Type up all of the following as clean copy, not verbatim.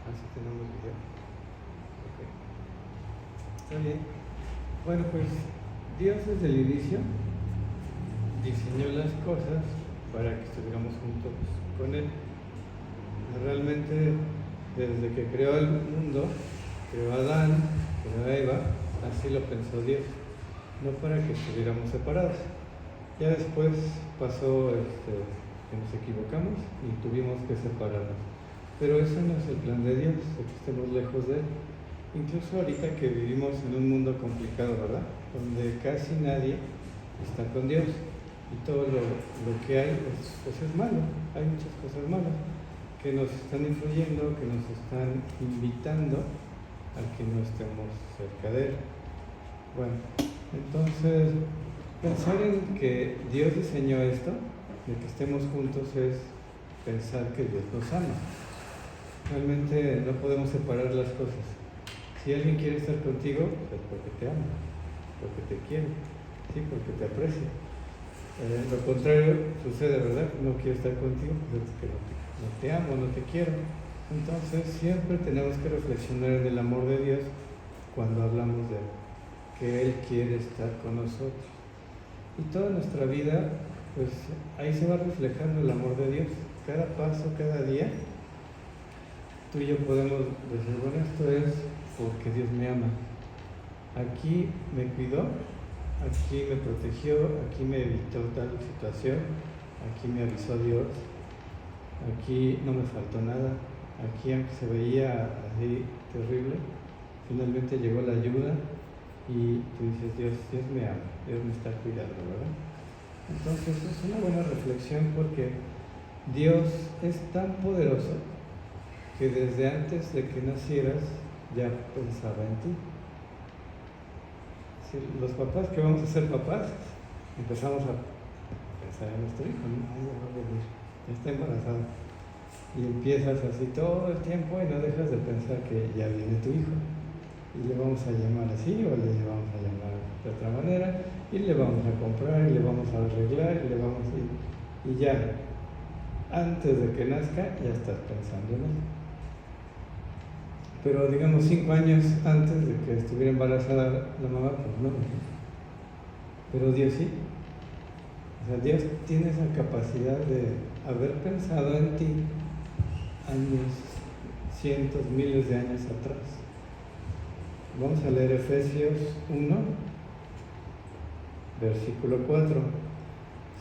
Así tenemos video. Ok. Está bien. Bueno, pues Dios desde el inicio diseñó las cosas para que estuviéramos juntos con Él. Realmente, desde que creó el mundo, creó a Adán, creó a Eva, así lo pensó Dios, no para que estuviéramos separados. Ya después pasó que nos equivocamos y tuvimos que separarnos. Pero eso no es el plan de Dios, de que estemos lejos de Él. Incluso ahorita que vivimos en un mundo complicado, ¿verdad? Donde casi nadie está con Dios y todo lo que hay pues es malo. Hay muchas cosas malas que nos están influyendo, que nos están invitando a que no estemos cerca de Él. Bueno, entonces pensar en que Dios diseñó esto, de que estemos juntos, es pensar que Dios nos ama. Realmente no podemos separar las cosas. Si alguien quiere estar contigo, es porque te ama, porque te quiere, ¿sí? Porque te aprecia. Lo contrario sucede, ¿verdad? No quiero estar contigo, pues es que no te amo, no te quiero. Entonces siempre tenemos que reflexionar en el amor de Dios cuando hablamos de Él, que Él quiere estar con nosotros. Y toda nuestra vida, pues ahí se va reflejando el amor de Dios. Cada paso, cada día, tú y yo podemos decir, bueno, esto es porque Dios me ama. Aquí me cuidó, aquí me protegió, aquí me evitó tal situación, aquí me avisó Dios, aquí no me faltó nada, aquí aunque se veía así terrible, finalmente llegó la ayuda y tú dices, Dios me ama, Dios me está cuidando, ¿verdad? Entonces es una buena reflexión porque Dios es tan poderoso que desde antes de que nacieras ya pensaba en ti. Si los papás que vamos a ser papás, empezamos a pensar en nuestro hijo, ¿no? Ay, ya va a venir, ya está embarazada. Y empiezas así todo el tiempo y no dejas de pensar que ya viene tu hijo. Y le vamos a llamar así o le vamos a llamar de otra manera y le vamos a comprar y le vamos a arreglar y le vamos a... Y ya, antes de que nazca, ya estás pensando en él. Pero digamos 5 años antes de que estuviera embarazada la mamá, pues no. Pero Dios sí. O sea, Dios tiene esa capacidad de haber pensado en ti años, cientos, miles de años atrás. Vamos a leer Efesios 1, versículo 4.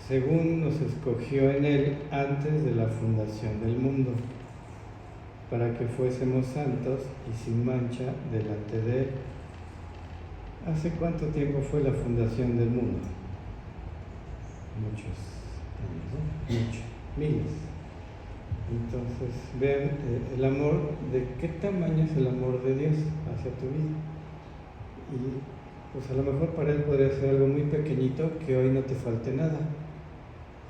Según nos escogió en Él antes de la fundación del mundo, para que fuésemos santos y sin mancha delante de Él. ¿Hace cuánto tiempo fue la fundación del mundo? Muchos años, ¿no? Muchos, miles. Entonces, vean el amor, de qué tamaño es el amor de Dios hacia tu vida. Y pues a lo mejor para Él podría ser algo muy pequeñito, que hoy no te falte nada.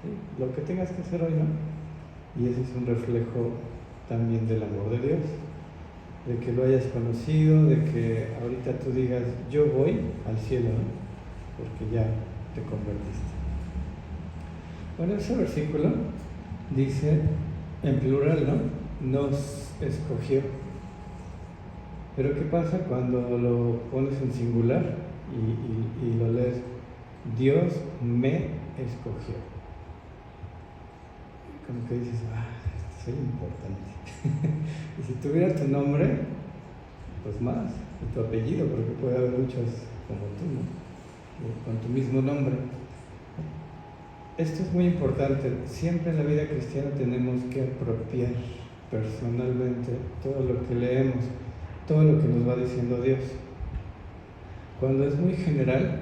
¿Sí? Lo que tengas que hacer hoy, ¿no? Y ese es un reflejo también del amor de Dios, de que lo hayas conocido, de que ahorita tú digas, yo voy al cielo, ¿no? Porque ya te convertiste. Bueno, ese versículo dice, en plural, ¿no? Nos escogió. Pero ¿qué pasa cuando lo pones en singular y lo lees? Dios me escogió. Como que dices, soy importante. Y si tuviera tu nombre, pues más, y tu apellido, porque puede haber muchos como tú, ¿no? Con tu mismo nombre. Esto es muy importante. Siempre en la vida cristiana tenemos que apropiar personalmente todo lo que leemos, todo lo que nos va diciendo Dios. Cuando es muy general,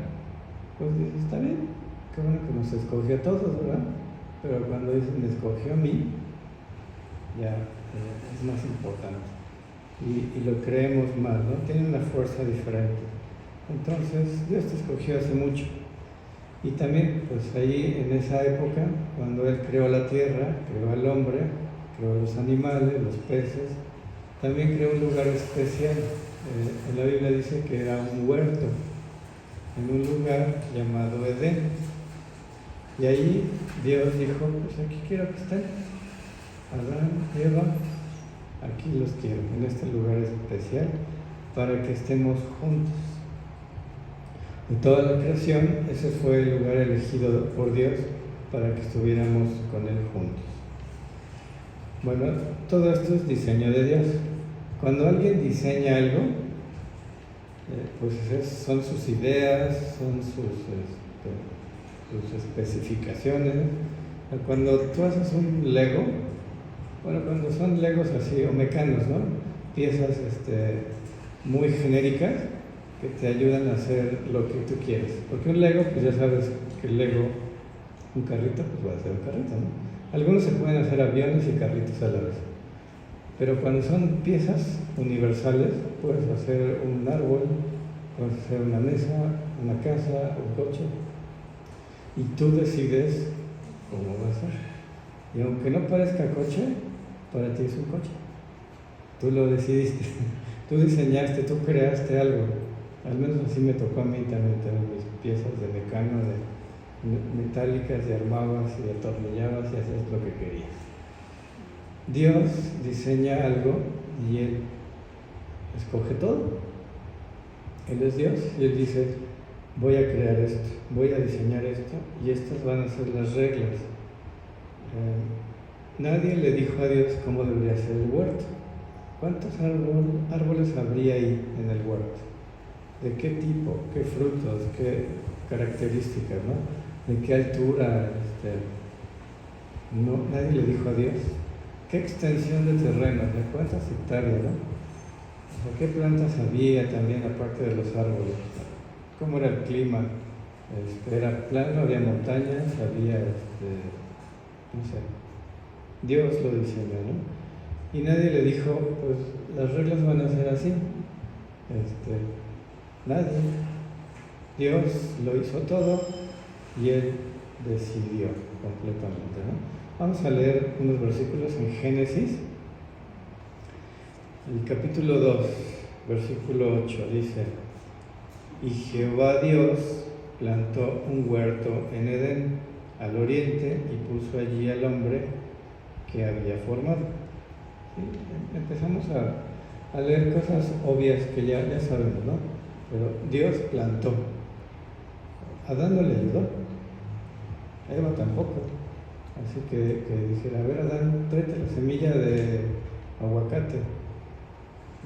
pues dices, está bien, qué bueno que nos escogió a todos, ¿verdad? Pero cuando dicen, me escogió a mí, ya es más importante. Y lo creemos más, ¿no? Tiene una fuerza diferente. Entonces, Dios te escogió hace mucho. Y también, pues ahí en esa época, cuando Él creó la tierra, creó al hombre, creó los animales, los peces, también creó un lugar especial. En la Biblia dice que era un huerto, en un lugar llamado Edén. Y ahí Dios dijo, pues aquí quiero que estén Adán, Eva, aquí los quiero, en este lugar especial, para que estemos juntos. De toda la creación, ese fue el lugar elegido por Dios para que estuviéramos con Él juntos. Bueno, todo esto es diseño de Dios. Cuando alguien diseña algo, pues son sus ideas, son sus especificaciones. Cuando tú haces un Lego, bueno, cuando son Legos así, o mecanos, ¿no? Piezas muy genéricas que te ayudan a hacer lo que tú quieres. Porque un Lego, pues ya sabes que el Lego, un carrito, pues va a ser un carrito, ¿no? Algunos se pueden hacer aviones y carritos a la vez. Pero cuando son piezas universales, puedes hacer un árbol, puedes hacer una mesa, una casa, un coche. Y tú decides cómo va a ser. Y aunque no parezca coche, para ti es un coche. Tú lo decidiste, tú diseñaste, tú creaste algo. Al menos así me tocó a mí también tener mis piezas de mecano, de metálicas, y armabas y atornillabas y hacías lo que querías. Dios diseña algo y Él escoge todo. Él es Dios y Él dice, voy a crear esto, voy a diseñar esto y estas van a ser las reglas. Nadie le dijo a Dios cómo debería ser el huerto. ¿Cuántos árboles habría ahí en el huerto? ¿De qué tipo? ¿Qué frutos? ¿Qué características? ¿No? ¿De qué altura? No, nadie le dijo a Dios. ¿Qué extensión de terreno? ¿De cuántas hectáreas? ¿No? O sea, ¿qué plantas había también aparte de los árboles? ¿Cómo era el clima? ¿Era plano? ¿Había montañas? ¿Había, no sé? Dios lo diseñó, ¿no? Y nadie le dijo, pues las reglas van a ser así. Nadie. Dios lo hizo todo y Él decidió completamente, ¿no? Vamos a leer unos versículos en Génesis. El capítulo 2, versículo 8 dice: Y Jehová Dios plantó un huerto en Edén, al oriente, y puso allí al hombre que había formado. ¿Sí? Empezamos a leer cosas obvias que ya sabemos, ¿no? Pero Dios plantó. Adán no le ayudó, Eva tampoco. Así que dijera, a ver, Adán, tráete la semilla de aguacate,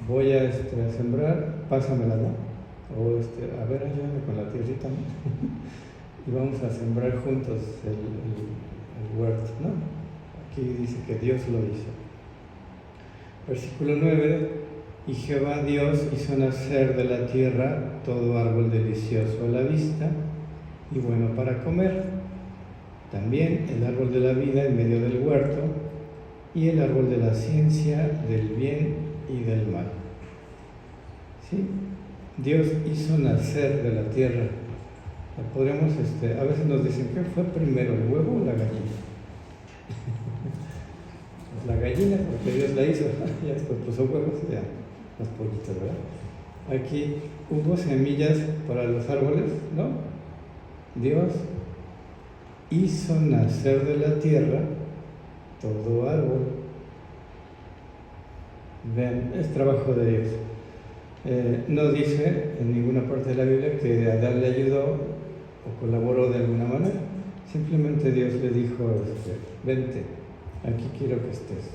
voy a sembrar, pásamela, ¿no? O a ver, ayúdame con la tierrita, ¿no? Y vamos a sembrar juntos el huerto, ¿no? Aquí dice que Dios lo hizo. Versículo 9: Y Jehová Dios hizo nacer de la tierra todo árbol delicioso a la vista y bueno para comer, también el árbol de la vida en medio del huerto y el árbol de la ciencia del bien y del mal. ¿Sí? Dios hizo nacer de la tierra. Podríamos, a veces nos dicen, ¿qué fue primero, el huevo o la gallina? La gallina, porque Dios la hizo, ya después puso huevos, ya los pollitos, ¿verdad? Aquí hubo semillas para los árboles, ¿no? Dios hizo nacer de la tierra todo árbol. Vean, es trabajo de Dios. No dice en ninguna parte de la Biblia que Adán le ayudó o colaboró de alguna manera. Simplemente Dios le dijo, vente, aquí quiero que estés,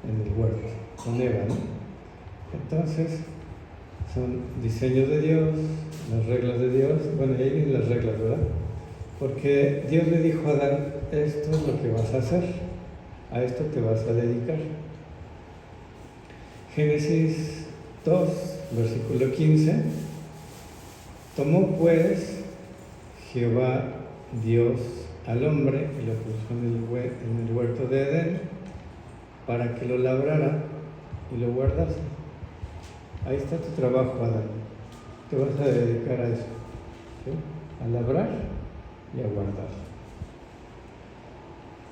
en el huerto, con Eva, ¿no? Entonces, son diseños de Dios, las reglas de Dios. Bueno, y ahí vienen las reglas, ¿verdad? Porque Dios le dijo a Adán, esto es lo que vas a hacer, a esto te vas a dedicar. Génesis 2, versículo 15: Tomó pues Jehová Dios al hombre y lo puso en el huerto de Edén para que lo labrara y lo guardase. Ahí está tu trabajo, Adán. Te vas a dedicar a eso, ¿sí? A labrar y a guardar.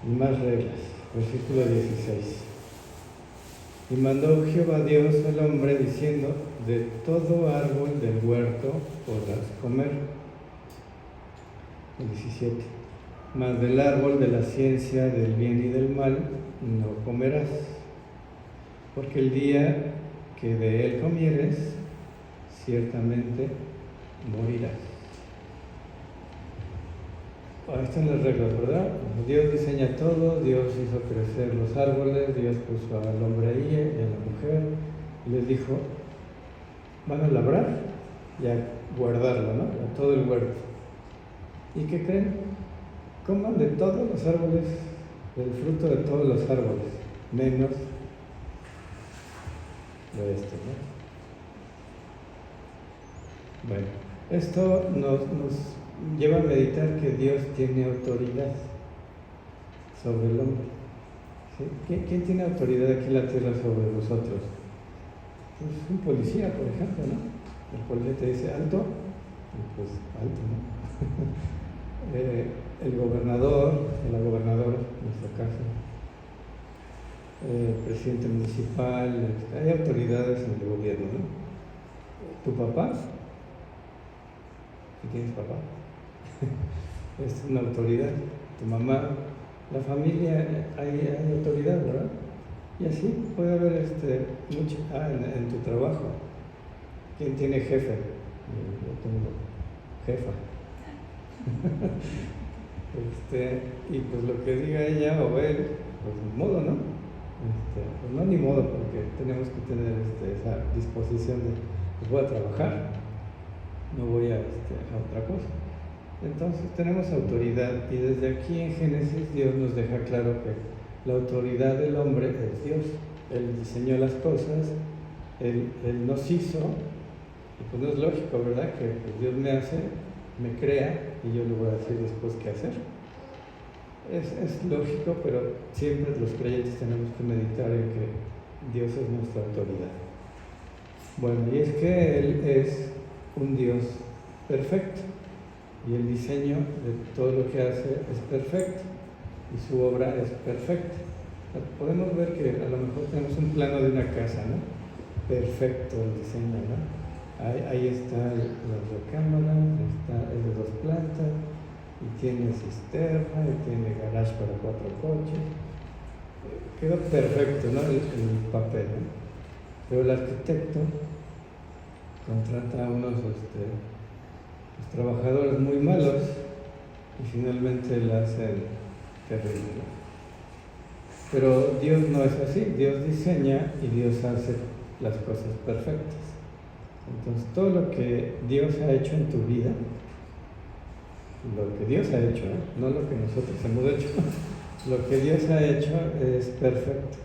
Y más reglas. Versículo 16: Y mandó Jehová Dios al hombre diciendo, de todo árbol del huerto podrás comer. 17: Mas del árbol de la ciencia del bien y del mal no comerás, porque el día que de él comieres, ciertamente morirás. Ahí están las reglas, ¿verdad? Dios diseña todo, Dios hizo crecer los árboles, Dios puso al hombre ahí y a la mujer, y les dijo, van a labrar y a guardarlo, ¿no? A todo el huerto. ¿Y qué creen? Coman de todos los árboles, del fruto de todos los árboles, menos de esto, ¿no? Bueno, esto nos lleva a meditar que Dios tiene autoridad sobre el hombre. ¿Sí? ¿Quién tiene autoridad aquí en la tierra sobre nosotros? Pues un policía, por ejemplo, ¿no? El policía te dice alto, y pues alto, ¿no? El gobernador, la gobernadora, en nuestro caso, el presidente municipal, hay autoridades en el gobierno, ¿no? Tu papá, si tienes papá, es una autoridad. Tu mamá, la familia, hay autoridad, ¿verdad? Y así puede haber mucho. En tu trabajo, ¿quién tiene jefe? Yo tengo jefa. Y pues lo que diga ella o él, pues ni modo, ¿no? Pues no ni modo, porque tenemos que tener esa disposición de, pues voy a trabajar, no voy a otra cosa. Entonces tenemos autoridad, y desde aquí en Génesis Dios nos deja claro que la autoridad del hombre es Dios. Él diseñó las cosas, Él nos hizo, y pues no es lógico, ¿verdad? Que pues Dios me hace, me crea, y yo le voy a decir después qué hacer. Es lógico, pero siempre los creyentes tenemos que meditar en que Dios es nuestra autoridad. Bueno, y es que Él es un Dios perfecto, y el diseño de todo lo que hace es perfecto, y su obra es perfecta. Podemos ver que a lo mejor tenemos un plano de una casa, ¿no? Perfecto el diseño, ¿no? Ahí está la recámara, es de 2 plantas, y tiene cisterna, y tiene garage para 4 coches. Quedó perfecto, ¿no? El papel, ¿no? Pero el arquitecto contrata a unos trabajadores muy malos, y finalmente la hacen terrible, ¿no? Pero Dios no es así. Dios diseña y Dios hace las cosas perfectas. Entonces todo lo que Dios ha hecho en tu vida, lo que Dios ha hecho, no lo que nosotros hemos hecho, lo que Dios ha hecho es perfecto.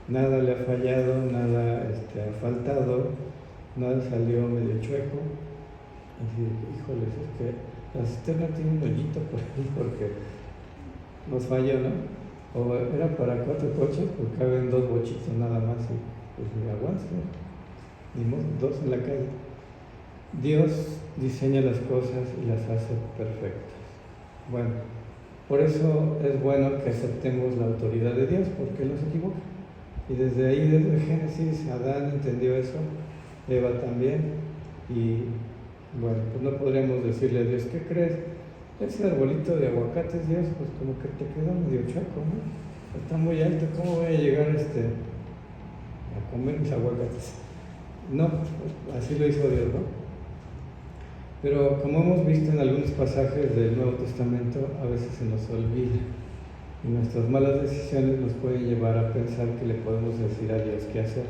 Nada le ha fallado, nada ha faltado, nada salió medio chueco. Así, híjoles, es que la cisterna tiene un hoyito por ahí porque nos falló, ¿no? O era para 4 coches, pues caben 2 bochitos nada más, y pues me aguanto, ni modo, 2 en la calle. Dios diseña las cosas y las hace perfectas. Bueno, por eso es bueno que aceptemos la autoridad de Dios, porque Él no se equivoca. Y desde ahí, desde Génesis, Adán entendió eso, Eva también, y bueno, pues no podríamos decirle a Dios, ¿qué crees? Ese arbolito de aguacates, Dios, pues como que te quedó medio chaco, ¿no? Está muy alto, ¿cómo voy a llegar a comer mis aguacates? No, así lo hizo Dios, ¿no? Pero como hemos visto en algunos pasajes del Nuevo Testamento, a veces se nos olvida, y nuestras malas decisiones nos pueden llevar a pensar que le podemos decir a Dios qué hacer.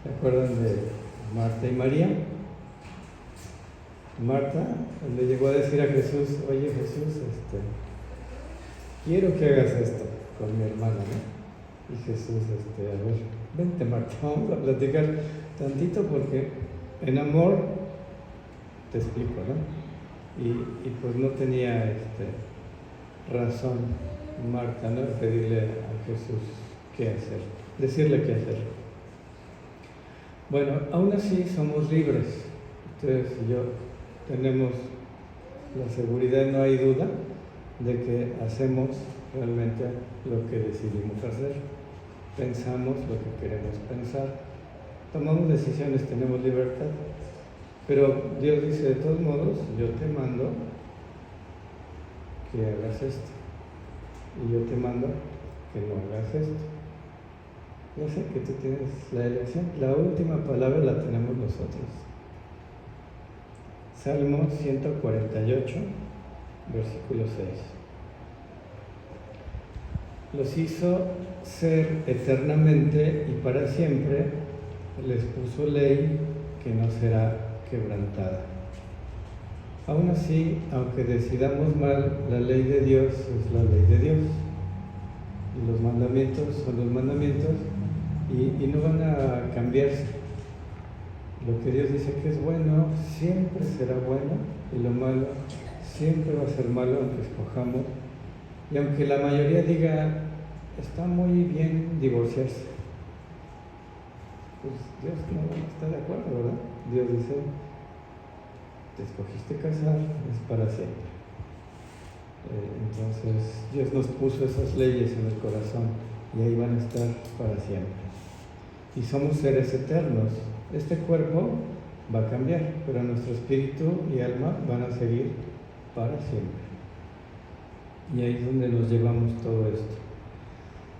¿Se acuerdan de Marta y María? Marta le llegó a decir a Jesús, oye Jesús, quiero que hagas esto con mi hermana, ¿no? Y Jesús, a ver, vente Marta, vamos a platicar tantito porque en amor te explico, ¿no? Y pues no tenía razón Marta, ¿no? Pedirle a Jesús qué hacer, decirle qué hacer. Bueno, aún así somos libres. Ustedes y yo tenemos la seguridad, no hay duda, de que hacemos realmente lo que decidimos hacer. Pensamos lo que queremos pensar. Tomamos decisiones, tenemos libertad. Pero Dios dice, de todos modos, yo te mando que hagas esto. Y yo te mando que no hagas esto. Yo sé que tú tienes la elección. La última palabra la tenemos nosotros. Salmo 148, versículo 6. Los hizo ser eternamente y para siempre, les puso ley que no será quebrantada. Aún así, aunque decidamos mal, la ley de Dios es la ley de Dios. Y los mandamientos son los mandamientos y no van a cambiarse. Lo que Dios dice que es bueno, siempre será bueno, y lo malo siempre va a ser malo, aunque escojamos. Y aunque la mayoría diga, está muy bien divorciarse, pues Dios no está de acuerdo, ¿verdad? Dios dice, te escogiste casar, es para siempre. Entonces Dios nos puso esas leyes en el corazón y ahí van a estar para siempre. Y somos seres eternos. Este cuerpo va a cambiar, pero nuestro espíritu y alma van a seguir para siempre. Y ahí es donde nos llevamos todo esto.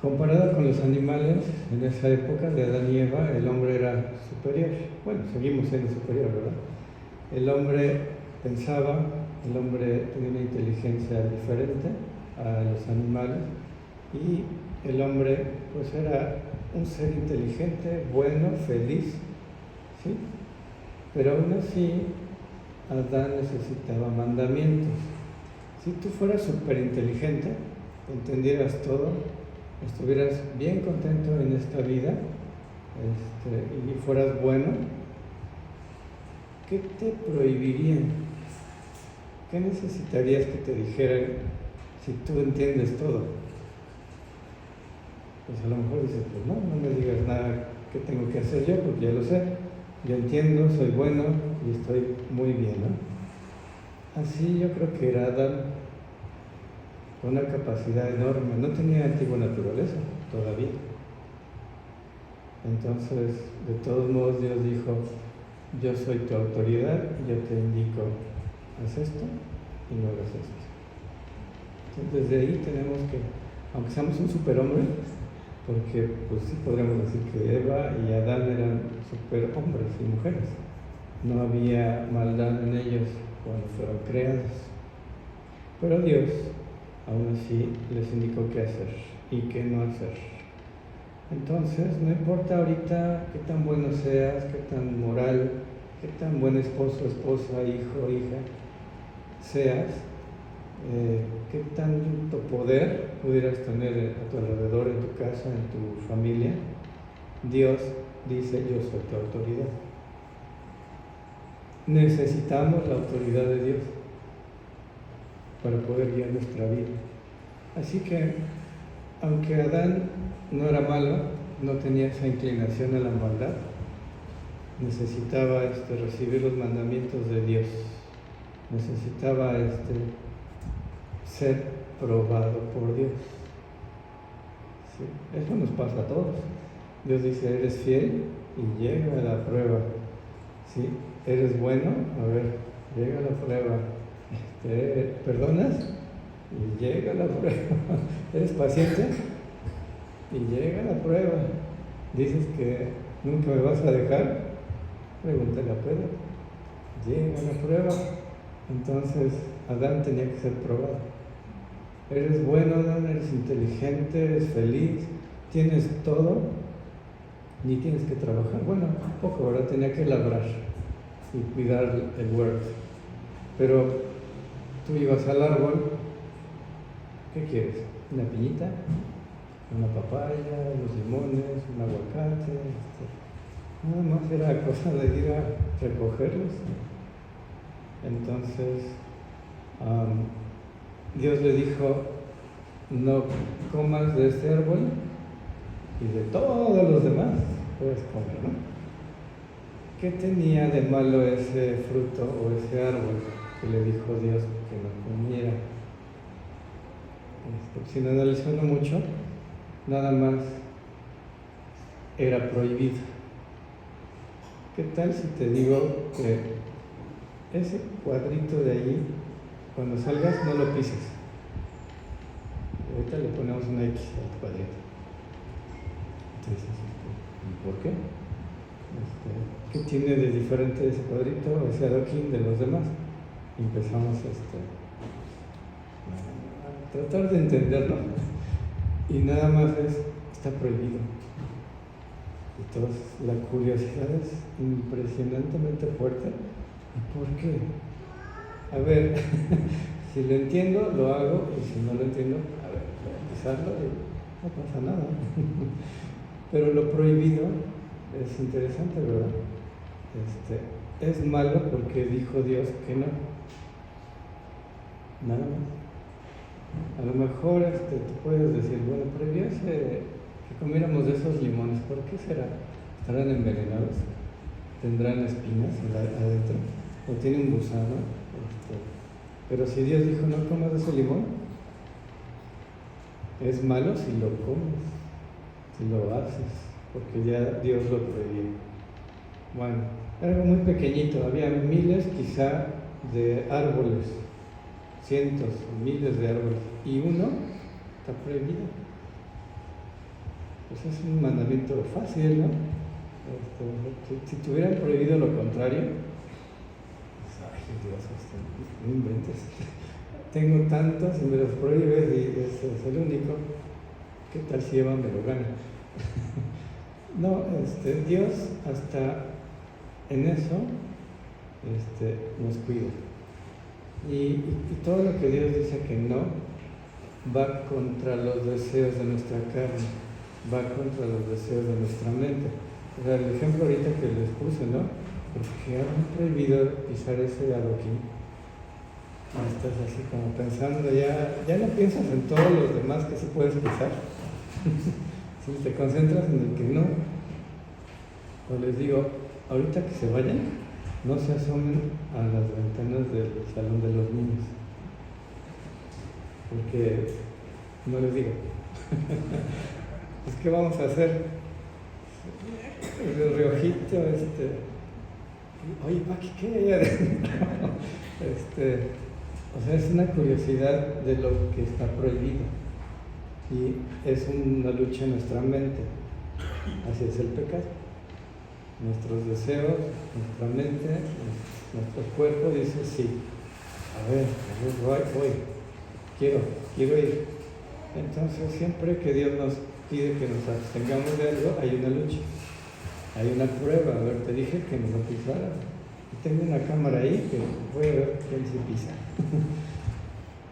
Comparado con los animales, en esa época de Adán y Eva, el hombre era superior. Bueno, seguimos siendo superior, ¿verdad? El hombre pensaba, el hombre tenía una inteligencia diferente a los animales y el hombre pues era un ser inteligente, bueno, feliz, ¿sí? Pero aún así Adán necesitaba mandamientos. Si tú fueras súper inteligente, entendieras todo, estuvieras bien contento en esta vida y fueras bueno, ¿qué te prohibirían? ¿Qué necesitarías que te dijeran si tú entiendes todo? Pues a lo mejor dices, pues no me digas nada que tengo que hacer yo, porque ya lo sé. Yo entiendo, soy bueno y estoy muy bien, ¿no? Así yo creo que era Adán, con una capacidad enorme. No tenía antigua naturaleza todavía. Entonces, de todos modos, Dios dijo, yo soy tu autoridad y yo te indico, haz esto y no hagas esto. Entonces, desde ahí tenemos que, aunque seamos un superhombre, porque pues sí podríamos decir que Eva y Adán eran superhombres y mujeres, no había maldad en ellos cuando fueron creados, pero Dios aún así les indicó qué hacer y qué no hacer. Entonces, no importa ahorita qué tan bueno seas, qué tan moral, qué tan buen esposo, esposa, hijo, hija seas, qué tanto poder pudieras tener a tu alrededor, en tu casa, en tu familia, Dios dice, yo soy tu autoridad. Necesitamos la autoridad de Dios para poder guiar nuestra vida. Así que, aunque Adán no era malo, no tenía esa inclinación a la maldad, necesitaba recibir los mandamientos de Dios, necesitaba ser probado por Dios. ¿Sí? Eso nos pasa a todos. Dios dice, eres fiel y llega a la prueba. ¿Sí? Eres bueno, a ver, llega a la prueba. ¿Perdonas? Y llega la prueba. ¿Eres paciente? Y llega la prueba. Dices que nunca me vas a dejar. Pregúntale a Pedro. Llega la prueba. Entonces Adán tenía que ser probado. Eres bueno, Adán, eres inteligente, eres feliz, tienes todo, ni tienes que trabajar. Bueno, un poco, ¿verdad? Tenía que labrar y cuidar el huerto. Pero tú ibas al árbol, ¿qué quieres? ¿Una piñita? ¿Una papaya? ¿Unos limones? ¿Un aguacate? Nada más era cosa de ir a recogerlos. Entonces, Dios le dijo, no comas de este árbol y de todos los demás puedes comer, ¿no? ¿Qué tenía de malo ese fruto o ese árbol que le dijo Dios que no comiera? Si no analizando mucho, nada más era prohibido. ¿Qué tal si te digo que ese cuadrito de allí, cuando salgas, no lo pises? Ahorita le ponemos una X al cuadrito. Entonces, ¿por qué? ¿Qué tiene de diferente ese cuadrito, ese adoquín de los demás? Y empezamos a tratar de entenderlo y nada más está prohibido. Entonces la curiosidad es impresionantemente fuerte. ¿Y por qué? A ver, si lo entiendo, lo hago, y si no lo entiendo, a ver, voy a empezarlo y no pasa nada. Pero lo prohibido es interesante, ¿verdad? Es malo porque dijo Dios que no. Nada más. A lo mejor tú puedes decir, bueno, prohibiese que comiéramos de esos limones. ¿Por qué será? ¿Estarán envenenados? ¿Tendrán espinas adentro? ¿O tiene un gusano? Pero si Dios dijo, no comas de ese limón, es malo si lo comes, si lo haces, porque ya Dios lo prohibió. Bueno, algo muy pequeñito, había miles quizá de árboles, cientos o miles de árboles, y uno está prohibido. Pues es un mandamiento fácil, ¿no? Si tuvieran prohibido lo contrario, pues, ay Dios, no inventes. Tengo tantos y me los prohíbes y ese es el único. ¿Qué tal si Eva me lo gana? No, Dios hasta en eso nos cuida. Y todo lo que Dios dice que no va contra los deseos de nuestra carne, va contra los deseos de nuestra mente. O sea, el ejemplo ahorita que les puse, ¿no? Porque han prohibido pisar ese adoquín. Estás así como pensando, ya no piensas en todos los demás que sí puedes pisar. Si te concentras en el que no, o les digo, ahorita que se vayan, no se asomen a las ventanas del salón de los niños, porque no les digo. Pues, ¿qué vamos a hacer? El reojito, oye, Paqui, ¿qué hay adentro? O sea, es una curiosidad de lo que está prohibido y es una lucha en nuestra mente. Así es el pecado. Nuestros deseos, nuestra mente, nuestro cuerpo dice sí. A ver, voy, quiero ir. Entonces, siempre que Dios nos pide que nos abstengamos de algo, hay una lucha, hay una prueba. A ver, te dije que no lo pisaras. Tengo una cámara ahí que voy a ver quién se pisa.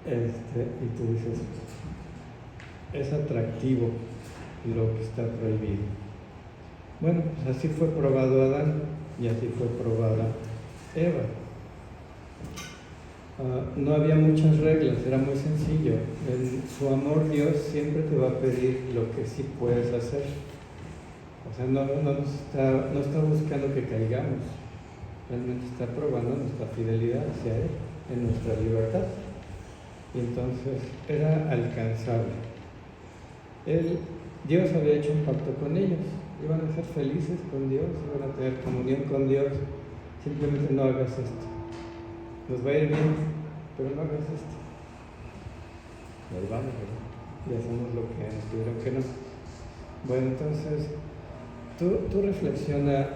Y tú dices, es atractivo lo que está prohibido. Bueno, pues así fue probado Adán y así fue probada Eva. No había muchas reglas, era muy sencillo. En su amor Dios siempre te va a pedir lo que sí puedes hacer. O sea, no está buscando que caigamos. Realmente está probando nuestra fidelidad hacia Él, en nuestra libertad. Y entonces era alcanzable. Dios había hecho un pacto con ellos. Iban a ser felices con Dios, iban a tener comunión con Dios. Simplemente no hagas esto. Nos va a ir bien, pero no hagas esto. Nos vamos, ¿verdad? Y hacemos lo que nos pidieron que no. Bueno, entonces, tú reflexiona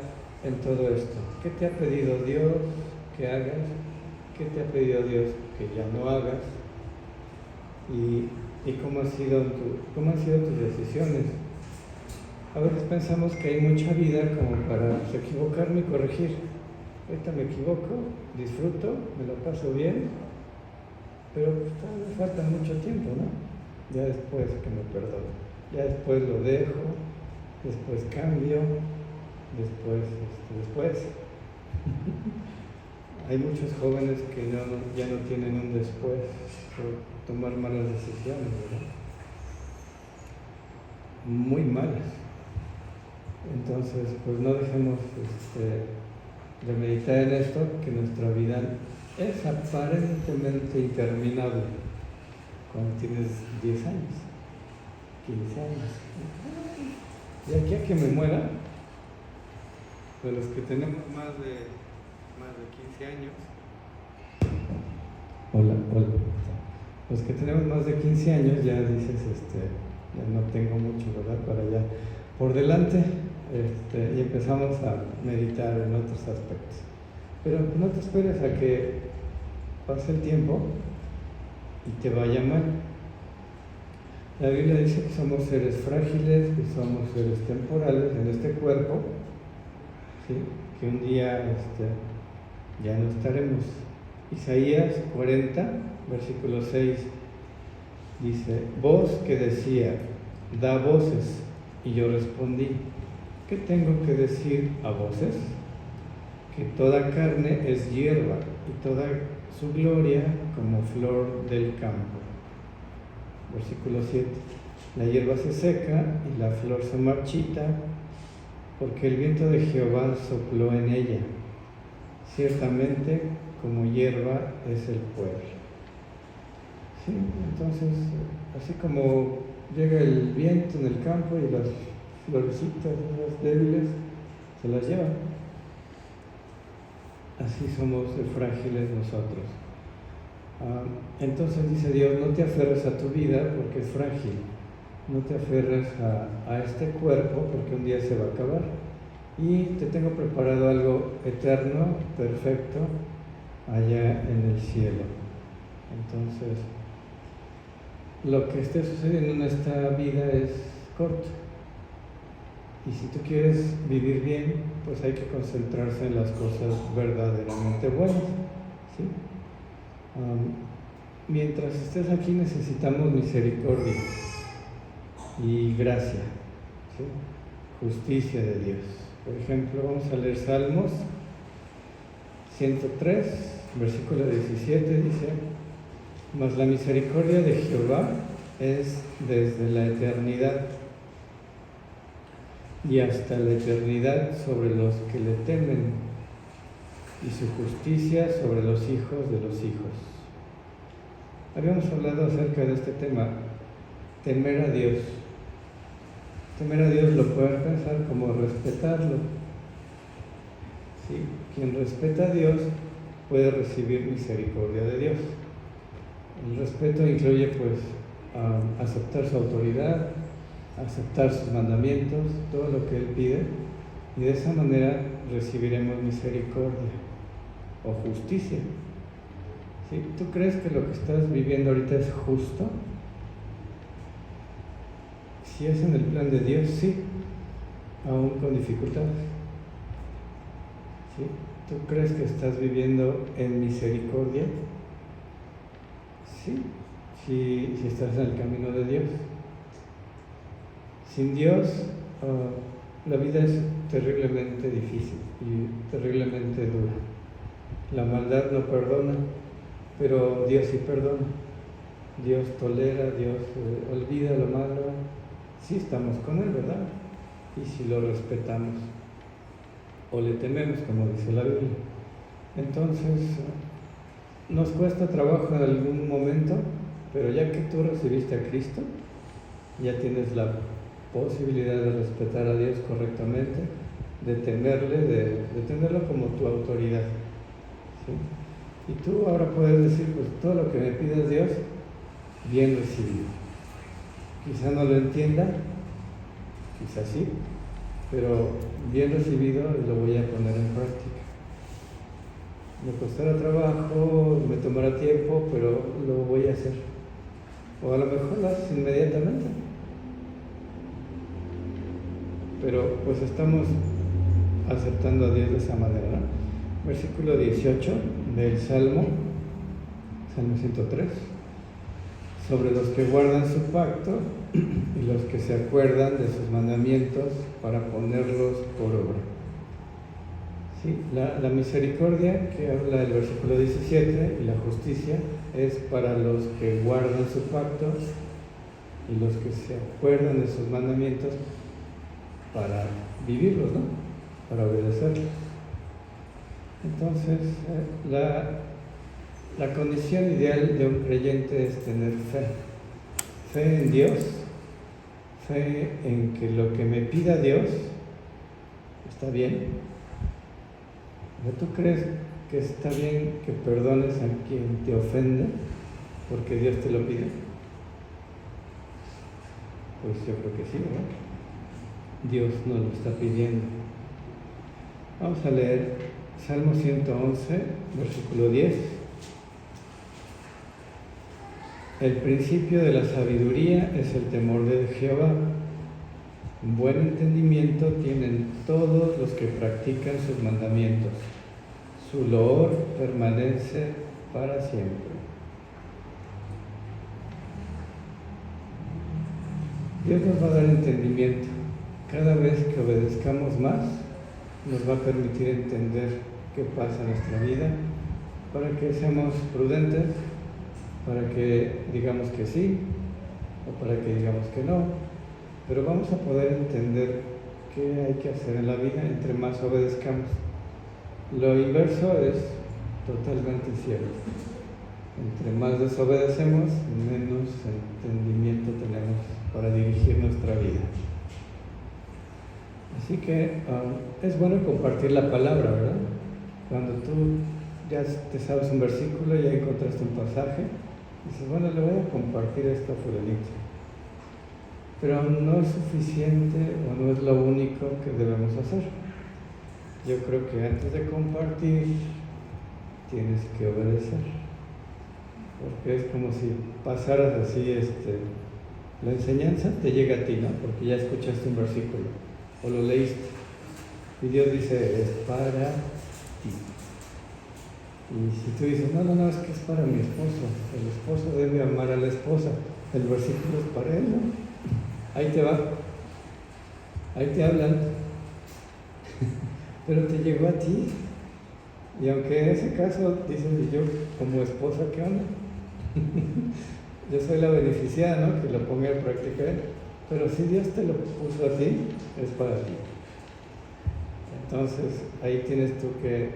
en todo esto. ¿Qué te ha pedido Dios que hagas? ¿Qué te ha pedido Dios que ya no hagas? ¿Y cómo han sido tus decisiones? A veces pensamos que hay mucha vida como para equivocarme y corregir. Ahorita me equivoco, disfruto, me lo paso bien, pero pues todavía falta mucho tiempo, ¿no? Ya después que me perdono, ya después lo dejo, después cambio, después. Hay muchos jóvenes que ya no tienen un después por tomar malas decisiones, ¿verdad? Muy malas. Entonces, pues no dejemos de meditar en esto, que nuestra vida es aparentemente interminable cuando tienes 10 años, 15 años. Y aquí a que me muera, de los que tenemos más de 15 años, hola, los que tenemos más de 15 años ya dices, ya no tengo mucho, ¿verdad? Para allá. Por delante y empezamos a meditar en otros aspectos. Pero no te esperes a que pase el tiempo y te vaya mal. La Biblia dice que somos seres frágiles, que somos seres temporales en este cuerpo, ¿sí? Que un día ya no estaremos. Isaías 40, versículo 6, dice: voz que decía, da voces, y yo respondí, ¿qué tengo que decir a voces? Que toda carne es hierba, y toda su gloria como flor del campo. Versículo 7, la hierba se seca y la flor se marchita, porque el viento de Jehová sopló en ella. Ciertamente como hierba es el pueblo. Sí, entonces, así como llega el viento en el campo y las florecitas, las débiles, se las llevan. Así somos de frágiles nosotros. Entonces dice Dios, no te aferres a tu vida porque es frágil. No te aferres a este cuerpo porque un día se va a acabar. Y te tengo preparado algo eterno, perfecto, allá en el cielo. Entonces, lo que esté sucediendo en esta vida es corto. Y si tú quieres vivir bien, pues hay que concentrarse en las cosas verdaderamente buenas, ¿sí? Mientras estés aquí necesitamos misericordia y gracia, ¿sí? Justicia de Dios. Por ejemplo, vamos a leer Salmos 103, versículo 17, dice: mas la misericordia de Jehová es desde la eternidad y hasta la eternidad sobre los que le temen, y su justicia sobre los hijos de los hijos. Habíamos hablado acerca de este tema, temer a Dios. Temer a Dios lo puedes pensar como respetarlo. ¿Sí? Quien respeta a Dios puede recibir misericordia de Dios. El respeto incluye pues aceptar su autoridad, aceptar sus mandamientos, todo lo que Él pide, y de esa manera recibiremos misericordia o justicia. ¿Sí? ¿Tú crees que lo que estás viviendo ahorita es justo? Si es en el plan de Dios, sí, aún con dificultades. ¿Sí? ¿Tú crees que estás viviendo en misericordia? Sí, si estás en el camino de Dios. Sin Dios, la vida es terriblemente difícil y terriblemente dura. La maldad no perdona, pero Dios sí perdona. Dios tolera, Dios olvida lo malo. Sí estamos con Él, ¿verdad? Y si lo respetamos o le tememos, como dice la Biblia. Entonces, nos cuesta trabajo en algún momento, pero ya que tú recibiste a Cristo, ya tienes la posibilidad de respetar a Dios correctamente, de temerle, de tenerlo como tu autoridad, ¿sí? Y tú ahora puedes decir, pues todo lo que me pides Dios, bien recibido. Quizá no lo entienda, quizá sí, pero bien recibido y lo voy a poner en práctica. Me costará trabajo, me tomará tiempo, pero lo voy a hacer. O a lo mejor lo haces inmediatamente. Pero pues estamos aceptando a Dios de esa manera, ¿no? Versículo 18 del Salmo 103. Sobre los que guardan su pacto y los que se acuerdan de sus mandamientos para ponerlos por obra. ¿Sí? La misericordia que habla el versículo 17 y la justicia es para los que guardan su pacto y los que se acuerdan de sus mandamientos para vivirlos, ¿no? Para obedecerlos. Entonces, la condición ideal de un creyente es tener fe. Fe en Dios, fe en que lo que me pida Dios está bien. ¿Tú crees que está bien que perdones a quien te ofende porque Dios te lo pide? Pues yo creo que sí, ¿verdad? Dios nos lo está pidiendo. Vamos a leer Salmo 111, versículo 10. El principio de la sabiduría es el temor de Jehová. Buen entendimiento tienen todos los que practican sus mandamientos. Su loor permanece para siempre. Dios nos va a dar entendimiento. Cada vez que obedezcamos más, nos va a permitir entender qué pasa en nuestra vida, para que seamos prudentes, para que digamos que sí, o para que digamos que no, pero vamos a poder entender qué hay que hacer en la vida entre más obedezcamos. Lo inverso es totalmente cierto. Entre más desobedecemos, menos entendimiento tenemos para dirigir nuestra vida. Así que es bueno compartir la palabra, ¿verdad? Cuando tú ya te sabes un versículo, ya encontraste un pasaje, dices, bueno, le voy a compartir esto a fulanito. Pero no es suficiente o no es lo único que debemos hacer. Yo creo que antes de compartir, tienes que obedecer. Porque es como si pasaras así, la enseñanza te llega a ti, ¿no? Porque ya escuchaste un versículo o lo leíste. Y Dios dice, es para ti. Y si tú dices, no, es que es para mi esposo. El esposo debe amar a la esposa. El versículo es para él, ¿no? Ahí te va. Ahí te hablan. Pero te llegó a ti. Y aunque en ese caso dices, y yo como esposa, ¿qué onda? Yo soy la beneficiada, ¿no? Que lo ponga en práctica él. Pero si Dios te lo puso a ti, es para ti. Entonces, ahí tienes tú que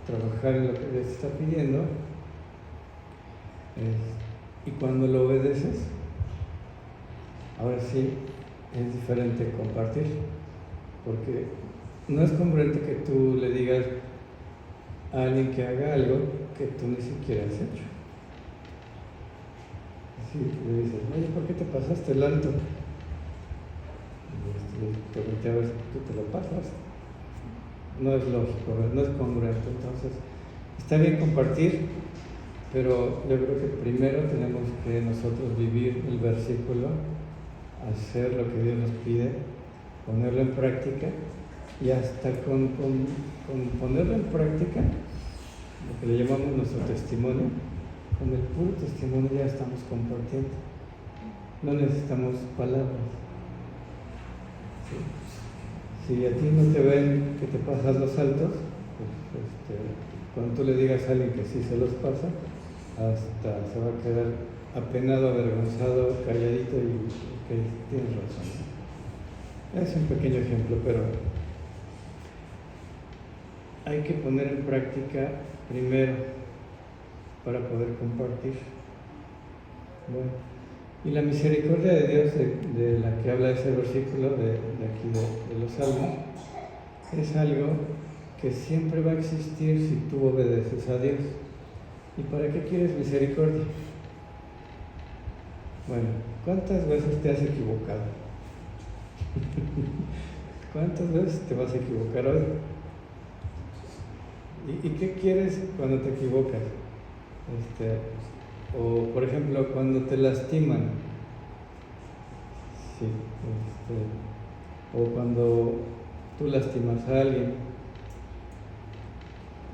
trabajar en lo que Dios te está pidiendo. Y cuando lo obedeces, ahora sí es diferente compartir. Porque no es congruente que tú le digas a alguien que haga algo que tú ni siquiera has hecho. Así le dices, oye, ¿por qué te pasaste el alto? Te volteé a ver si tú te lo pasas. No es lógico, no es congruente. Entonces, está bien compartir, pero yo creo que primero tenemos que nosotros vivir el versículo, hacer lo que Dios nos pide, ponerlo en práctica, y hasta con ponerlo en práctica, lo que le llamamos nuestro testimonio, con el puro testimonio ya estamos compartiendo. No necesitamos palabras. Si a ti no te ven que te pasas los saltos, pues, cuando tú le digas a alguien que sí se los pasa, hasta se va a quedar apenado, avergonzado, calladito y que tienes razón. Es un pequeño ejemplo, pero hay que poner en práctica primero para poder compartir. Bueno, y la misericordia de Dios, de la que habla ese versículo de aquí de los Salmos, es algo que siempre va a existir si tú obedeces a Dios. ¿Y para qué quieres misericordia? Bueno, ¿cuántas veces te has equivocado? ¿Cuántas veces te vas a equivocar hoy? ¿Y qué quieres cuando te equivocas? O por ejemplo, cuando te lastiman. Sí, o cuando tú lastimas a alguien.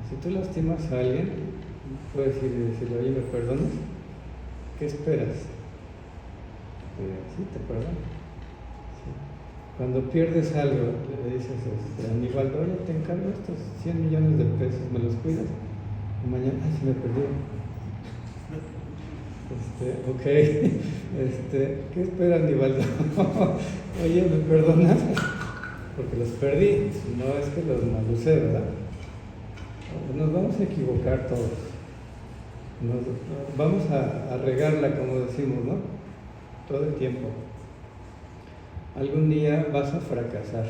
Si tú lastimas a alguien, puedes ir y decirle, oye, ¿me perdonas? ¿Qué esperas? Sí, te perdono. Sí. Cuando pierdes algo, le dices a Aníbaldo, oye, te encargo estos 100 millones de pesos, ¿me los cuidas? Y mañana, ay, se me perdieron. Ok, ¿qué espera Aníbaldo? Oye, ¿me perdonas? Porque los perdí, no es que los malucé, ¿verdad? Nos vamos a equivocar todos. Vamos a regarla, como decimos, ¿no? Todo el tiempo. Algún día vas a fracasar,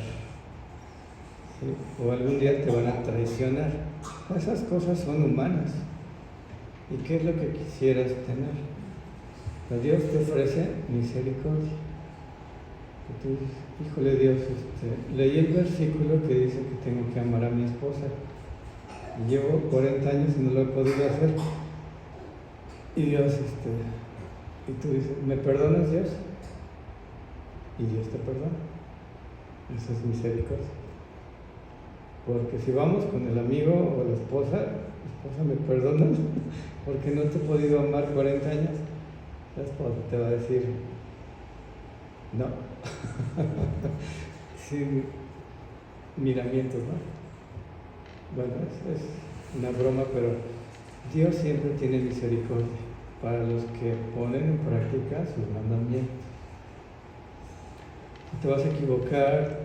¿sí? O algún día te van a traicionar. Esas cosas son humanas. ¿Y qué es lo que quisieras tener? Dios te ofrece misericordia. Que tú dices, híjole Dios, leí el versículo que dice que tengo que amar a mi esposa. Y llevo 40 años y no lo he podido hacer. Y Dios, y tú dices, ¿me perdonas, Dios? Y Dios te perdona. Eso es misericordia. Porque si vamos con el amigo o la esposa, ¿me perdonas? Porque no te he podido amar 40 años. La esposa te va a decir, no. Sin miramientos, ¿no? Bueno, es una broma, pero Dios siempre tiene misericordia para los que ponen en práctica sus mandamientos. Te vas a equivocar,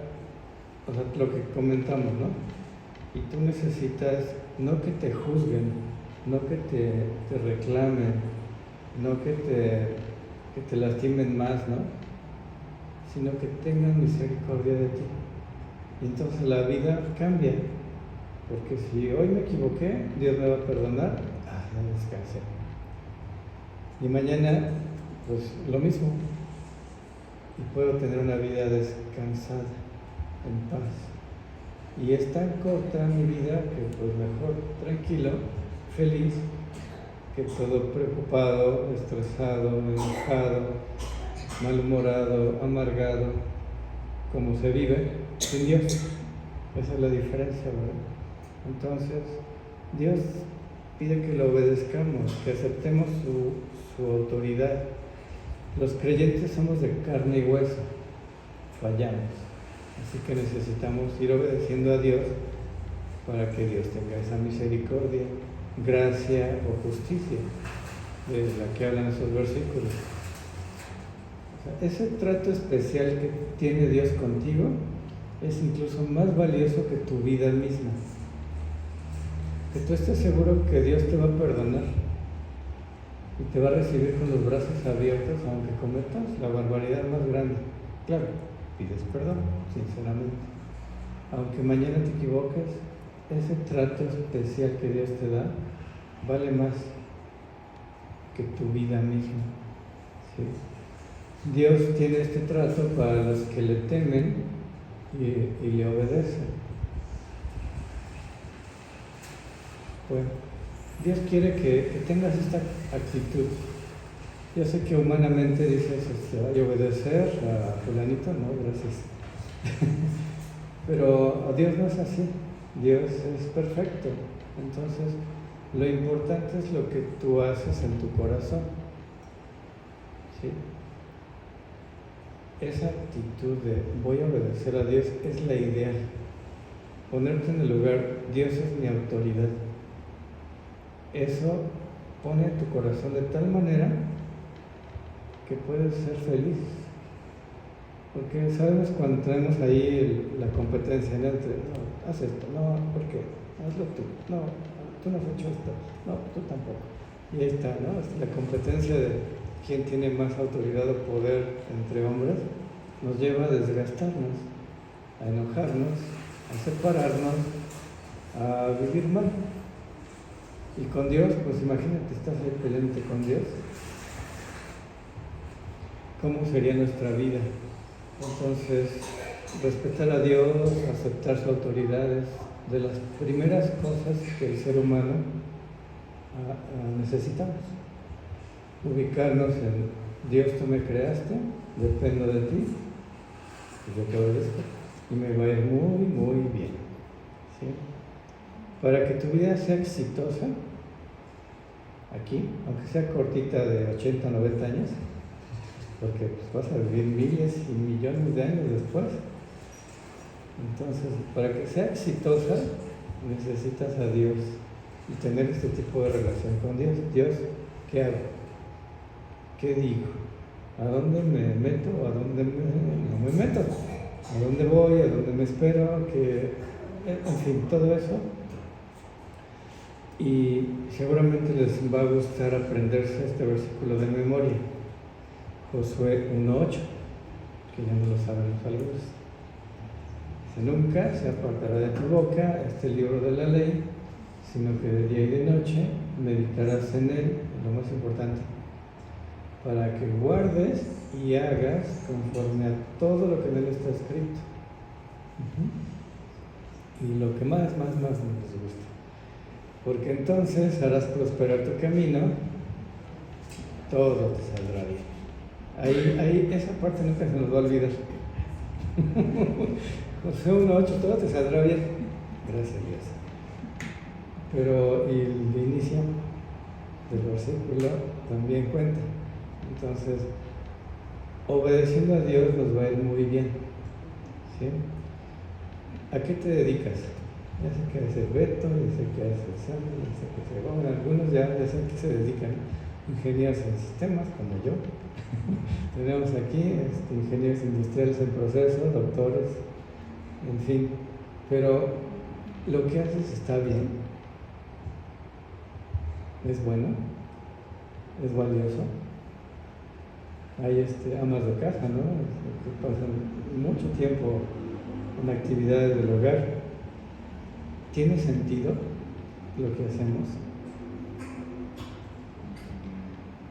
o sea, lo que comentamos, ¿no? Y tú necesitas no que te juzguen, no que te reclamen, no que te lastimen más, ¿no? Sino que tengan misericordia de ti. Y entonces la vida cambia. Porque si hoy me equivoqué, Dios me va a perdonar, ya descansé. Y mañana, pues lo mismo. Y puedo tener una vida descansada, en paz. Y es tan corta mi vida que pues mejor tranquilo, feliz, que todo preocupado, estresado, enojado, malhumorado, amargado, como se vive sin Dios. Esa es la diferencia, ¿verdad? Entonces, Dios pide que lo obedezcamos, que aceptemos su autoridad. Los creyentes somos de carne y hueso, fallamos, así que necesitamos ir obedeciendo a Dios para que Dios tenga esa misericordia, gracia o justicia de la que hablan esos versículos. O sea, ese trato especial que tiene Dios contigo es incluso más valioso que tu vida misma. Que tú estés seguro que Dios te va a perdonar y te va a recibir con los brazos abiertos, aunque cometas la barbaridad más grande. Claro, pides perdón, sinceramente. Aunque mañana te equivoques, ese trato especial que Dios te da vale más que tu vida misma. ¿Sí? Dios tiene este trato para los que le temen y le obedecen. Bueno, Dios quiere que tengas esta actitud. Yo sé que humanamente dices, ¿hay obedecer a fulanito? No, gracias. Pero a Dios no es así. Dios es perfecto. Entonces, lo importante es lo que tú haces en tu corazón. ¿Sí? Esa actitud de voy a obedecer a Dios es la ideal. Ponerte en el lugar, Dios es mi autoridad. Eso pone tu corazón de tal manera que puedes ser feliz. Porque sabemos cuando tenemos ahí la competencia entre, no, haz esto, no, ¿por qué? Hazlo tú, no, tú no has hecho esto, no, tú tampoco. Y ahí está, ¿no? La competencia de quién tiene más autoridad o poder entre hombres nos lleva a desgastarnos, a enojarnos, a separarnos, a vivir mal. Y con Dios, pues imagínate, estás ahí peleándote con Dios. ¿Cómo sería nuestra vida? Entonces, respetar a Dios, aceptar su autoridad es de las primeras cosas que el ser humano necesitamos. Ubicarnos en Dios, tú me creaste, dependo de ti, y yo te obedezco, y me va a ir muy, muy bien. ¿Sí? Para que tu vida sea exitosa, aquí, aunque sea cortita de 80 o 90 años, porque pues, vas a vivir miles y millones de años después. Entonces, para que sea exitosa, necesitas a Dios y tener este tipo de relación con Dios. Dios, ¿qué hago? ¿Qué digo? ¿A dónde me meto? ¿A dónde no me meto? ¿A dónde voy? ¿A dónde me espero? En fin, todo eso. Y seguramente les va a gustar aprenderse este versículo de memoria. Josué 1:8, que ya no lo saben los algunos. Dice, nunca se apartará de tu boca este libro de la ley, sino que de día y de noche meditarás en él, lo más importante, para que guardes y hagas conforme a todo lo que en él está escrito. Y lo que más nos gusta. Porque entonces harás prosperar tu camino, todo te saldrá bien. Ahí esa parte nunca se nos va a olvidar. José 1:8, todo te saldrá bien. Gracias a Dios. Pero y el inicio del versículo también cuenta. Entonces, obedeciendo a Dios nos va a ir muy bien. ¿Sí? ¿A qué te dedicas? Ya sé que haces Beto, ya sé que haces Sandra, ya sé que se bueno, algunos ya sé que se dedican, ingenieros en sistemas, como yo. Tenemos aquí ingenieros industriales en proceso, doctores, en fin. Pero lo que haces está bien, es bueno, es valioso. Hay amas de casa, ¿no? Que pasan mucho tiempo en actividades del hogar. ¿Tiene sentido lo que hacemos?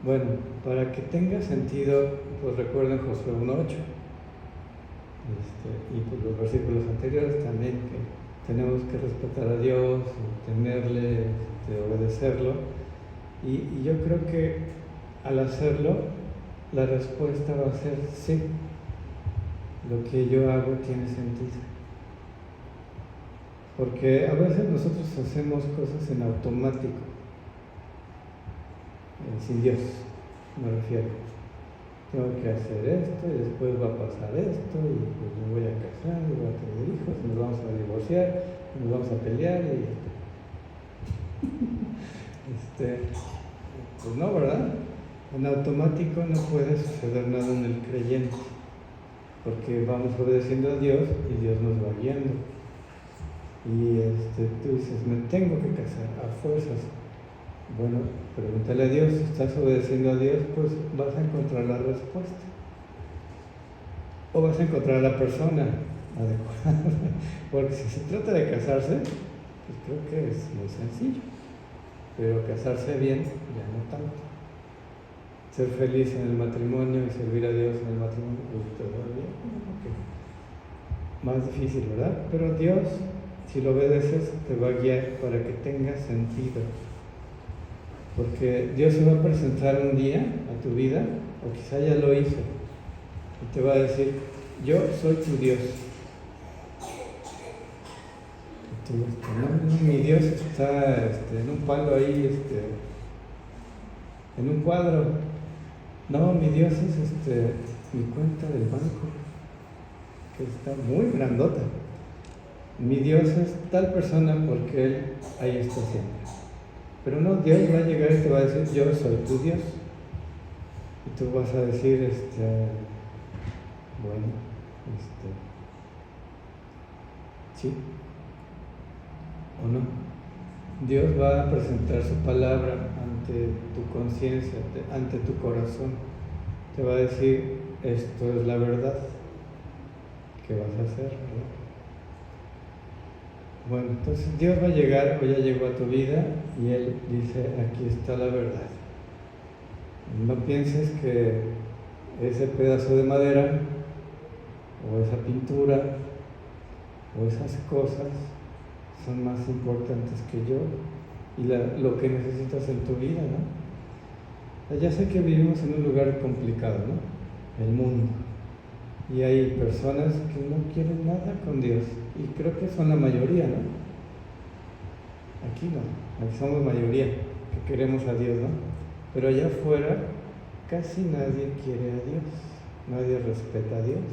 Bueno, para que tenga sentido, pues recuerden Josué 1:8 y pues los versículos anteriores también, que tenemos que respetar a Dios, temerle, obedecerlo, y yo creo que al hacerlo, la respuesta va a ser sí, lo que yo hago tiene sentido. Porque a veces nosotros hacemos cosas en automático, sin Dios, me refiero. Tengo que hacer esto y después va a pasar esto y pues me voy a casar y voy a tener hijos y nos vamos a divorciar y nos vamos a pelear y pues no, ¿verdad? En automático no puede suceder nada en el creyente, porque vamos obedeciendo a Dios y Dios nos va guiando. Y tú dices, me tengo que casar a fuerzas. Bueno, pregúntale a Dios. Si estás obedeciendo a Dios, pues vas a encontrar la respuesta. O vas a encontrar a la persona adecuada. Porque si se trata de casarse, pues creo que es muy sencillo. Pero casarse bien, ya no tanto. Ser feliz en el matrimonio y servir a Dios en el matrimonio, pues todavía más difícil, ¿verdad? Pero Dios, si lo obedeces, te va a guiar para que tenga sentido. Porque Dios se va a presentar un día a tu vida, o quizá ya lo hizo, y te va a decir, yo soy tu Dios. Y tú, no, mi Dios está en un palo ahí, en un cuadro. No, mi Dios es mi cuenta del banco, que está muy grandota. Mi Dios es tal persona porque Él ahí está siempre. Pero no, Dios va a llegar y te va a decir, yo soy tu Dios. Y tú vas a decir, bueno, sí o no. Dios va a presentar su palabra ante tu conciencia, ante tu corazón. Te va a decir, esto es la verdad. ¿Qué vas a hacer? ¿Verdad? Bueno, entonces Dios va a llegar, o ya llegó a tu vida, y Él dice, aquí está la verdad. No pienses que ese pedazo de madera, o esa pintura, o esas cosas son más importantes que yo y lo que necesitas en tu vida, ¿no? Ya sé que vivimos en un lugar complicado, ¿no? El mundo. Y hay personas que no quieren nada con Dios. Y creo que son la mayoría, ¿no? Aquí no, aquí somos mayoría, que queremos a Dios, ¿no? Pero allá afuera casi nadie quiere a Dios, nadie respeta a Dios,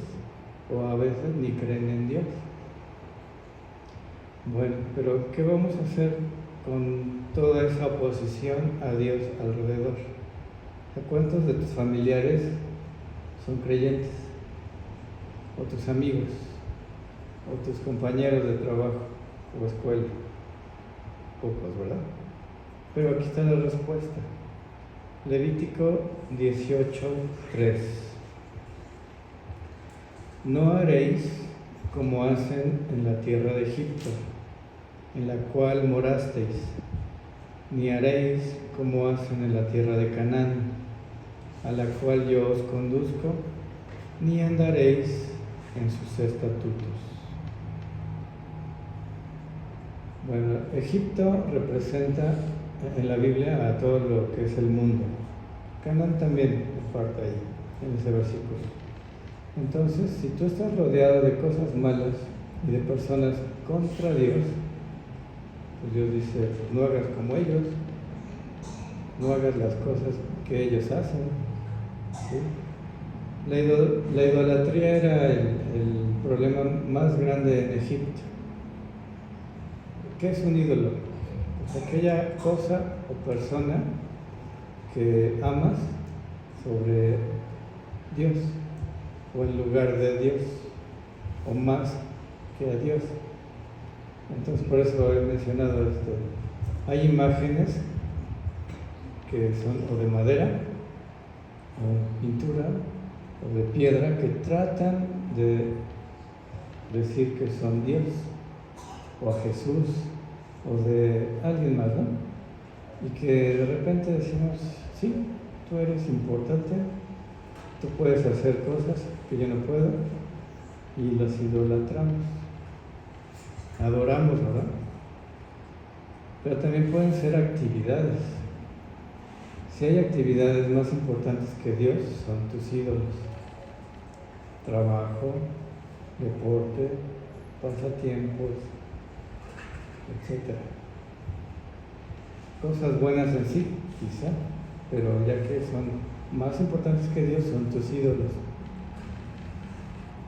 o a veces ni creen en Dios. Bueno, pero ¿qué vamos a hacer con toda esa oposición a Dios alrededor? ¿Cuántos de tus familiares son creyentes? ¿O tus amigos? ¿O tus compañeros de trabajo o escuela? Pocos, ¿verdad? Pero aquí está la respuesta. Levítico 18:3. No haréis como hacen en la tierra de Egipto, en la cual morasteis, ni haréis como hacen en la tierra de Canaán, a la cual yo os conduzco, ni andaréis en sus estatutos. Bueno, Egipto representa en la Biblia a todo lo que es el mundo. Canaán también es parte ahí, en ese versículo. Entonces, si tú estás rodeado de cosas malas y de personas contra Dios, pues Dios dice, pues no hagas como ellos, no hagas las cosas que ellos hacen. ¿Sí? La idolatría era el problema más grande en Egipto. ¿Qué es un ídolo? Pues aquella cosa o persona que amas sobre Dios, o en lugar de Dios, o más que a Dios. Entonces, por eso he mencionado esto. Hay imágenes que son o de madera, o pintura, o de piedra, que tratan de decir que son Dios, o a Jesús, o de alguien más, ¿no? Y que de repente decimos, sí, tú eres importante, tú puedes hacer cosas que yo no puedo, y los idolatramos, adoramos, ¿verdad? Pero también pueden ser actividades. Si hay actividades más importantes que Dios, son tus ídolos. Trabajo, deporte, pasatiempos, etc. Cosas buenas en sí, quizá, pero ya que son más importantes que Dios, son tus ídolos.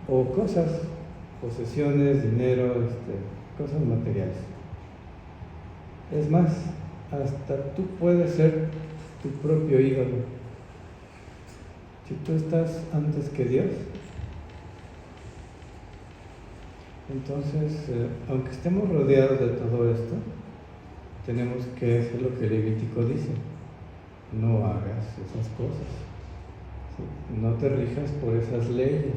O cosas, posesiones, dinero, cosas materiales. Es más, hasta tú puedes ser tu propio ídolo. Si tú estás antes que Dios, entonces, aunque estemos rodeados de todo esto, tenemos que hacer lo que el Levítico dice: no hagas esas cosas, ¿sí? No te rijas por esas leyes,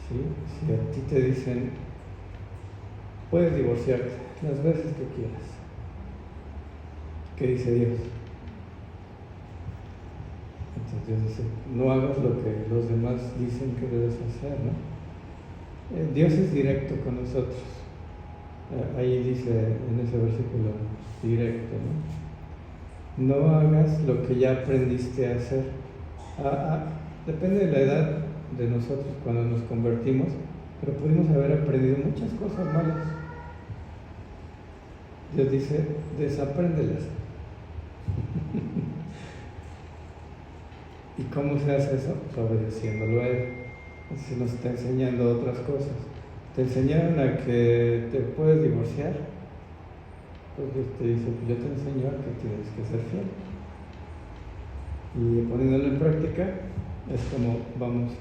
¿sí? Si a ti te dicen, puedes divorciarte las veces que quieras, ¿qué dice Dios? Entonces Dios dice, no hagas lo que los demás dicen que debes hacer, ¿no? Dios es directo con nosotros. Ahí dice en ese versículo, directo, ¿no? No hagas lo que ya aprendiste a hacer. Depende de la edad de nosotros cuando nos convertimos, pero pudimos haber aprendido muchas cosas malas. Dios dice, desapréndelas. ¿Y cómo se hace eso? Pues obedeciéndolo a Él. Se nos está enseñando otras cosas. Te enseñaron a que te puedes divorciar, pues Dios te dice, yo te enseño a que tienes que ser fiel. Y poniéndolo en práctica, es como vamos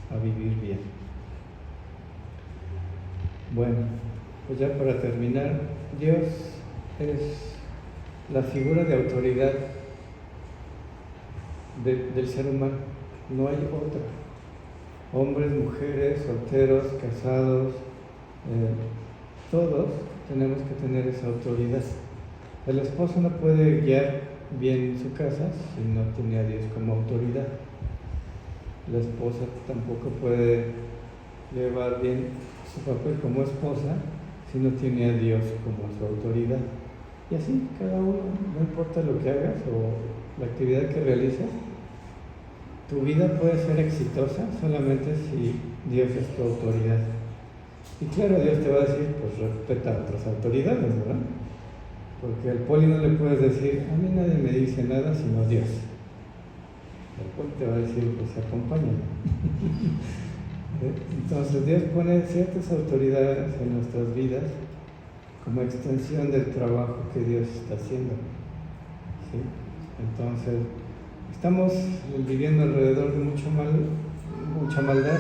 a vivir bien. Bueno, pues ya para terminar, Dios es la figura de autoridad del ser humano, no hay otra. Hombres, mujeres, solteros, casados, todos tenemos que tener esa autoridad. El esposo no puede guiar bien su casa si no tiene a Dios como autoridad. La esposa tampoco puede llevar bien su papel como esposa si no tiene a Dios como su autoridad. Y así cada uno, no importa lo que hagas o la actividad que realices, tu vida puede ser exitosa solamente si Dios es tu autoridad. Y claro, Dios te va a decir, pues respeta a otras autoridades, ¿verdad? Porque al poli no le puedes decir, a mí nadie me dice nada sino Dios. El poli te va a decir, pues acompáñame. Entonces Dios pone ciertas autoridades en nuestras vidas como extensión del trabajo que Dios está haciendo, ¿sí? Entonces, estamos viviendo alrededor de mucha maldad.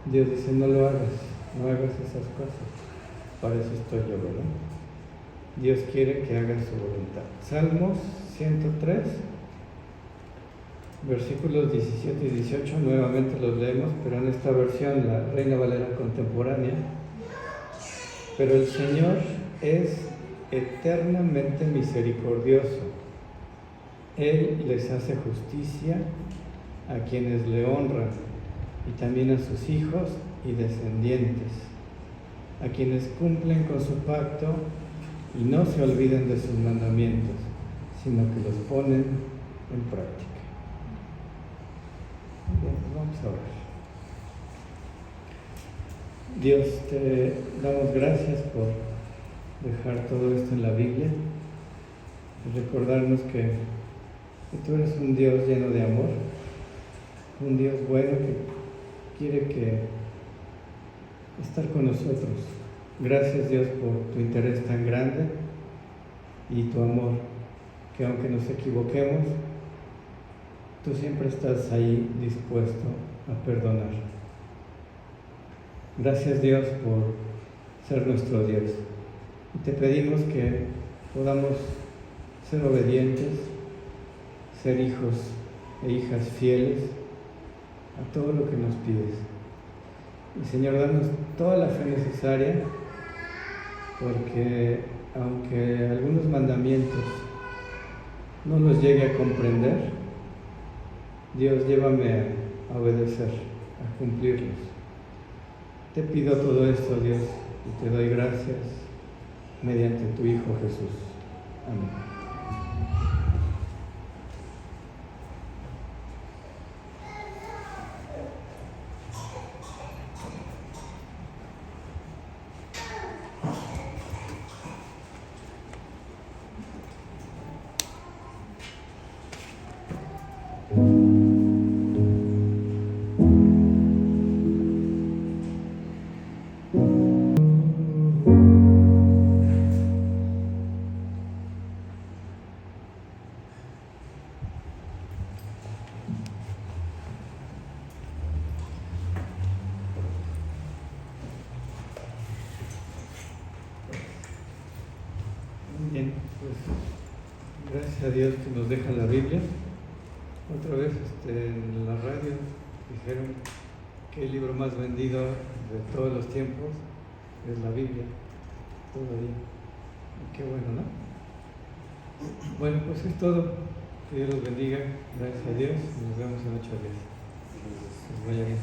Dios dice, no lo hagas, no hagas esas cosas. Para eso estoy yo, ¿verdad? Dios quiere que hagas su voluntad. Salmos 103, versículos 17 y 18, nuevamente los leemos, pero en esta versión, la Reina Valera contemporánea. Pero el Señor es eternamente misericordioso, Él les hace justicia a quienes le honran y también a sus hijos y descendientes, a quienes cumplen con su pacto y no se olvidan de sus mandamientos, sino que los ponen en práctica. Bien, pues vamos a orar. Dios, te damos gracias por dejar todo esto en la Biblia y recordarnos que tú eres un Dios lleno de amor, un Dios bueno que quiere estar con nosotros. Gracias, Dios, por tu interés tan grande y tu amor, que aunque nos equivoquemos, tú siempre estás ahí dispuesto a perdonar. Gracias, Dios, por ser nuestro Dios. Y te pedimos que podamos ser obedientes, ser hijos e hijas fieles a todo lo que nos pides. Y Señor, danos toda la fe necesaria, porque aunque algunos mandamientos no los llegue a comprender, Dios, llévame a obedecer, a cumplirlos. Te pido todo esto, Dios, y te doy gracias mediante tu Hijo Jesús. Amén. Bien, pues gracias a Dios que nos deja la Biblia. Otra vez en la radio dijeron que el libro más vendido de todos los tiempos es la Biblia, todavía. Qué bueno, ¿no? Bueno, pues es todo. Que Dios los bendiga. Gracias a Dios. Nos vemos en 8 días. Que vaya bien.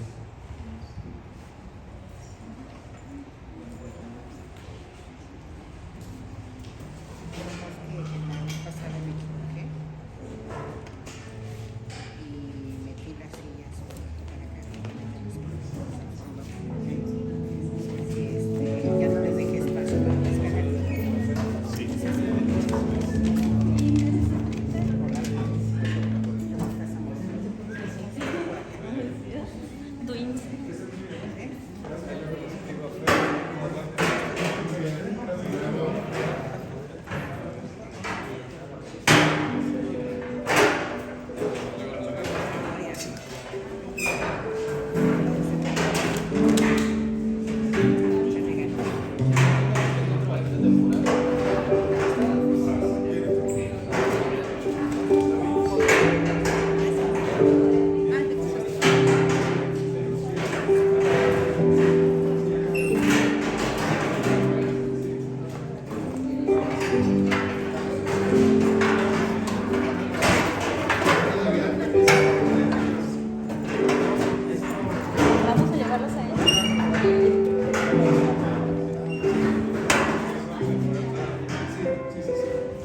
Sí.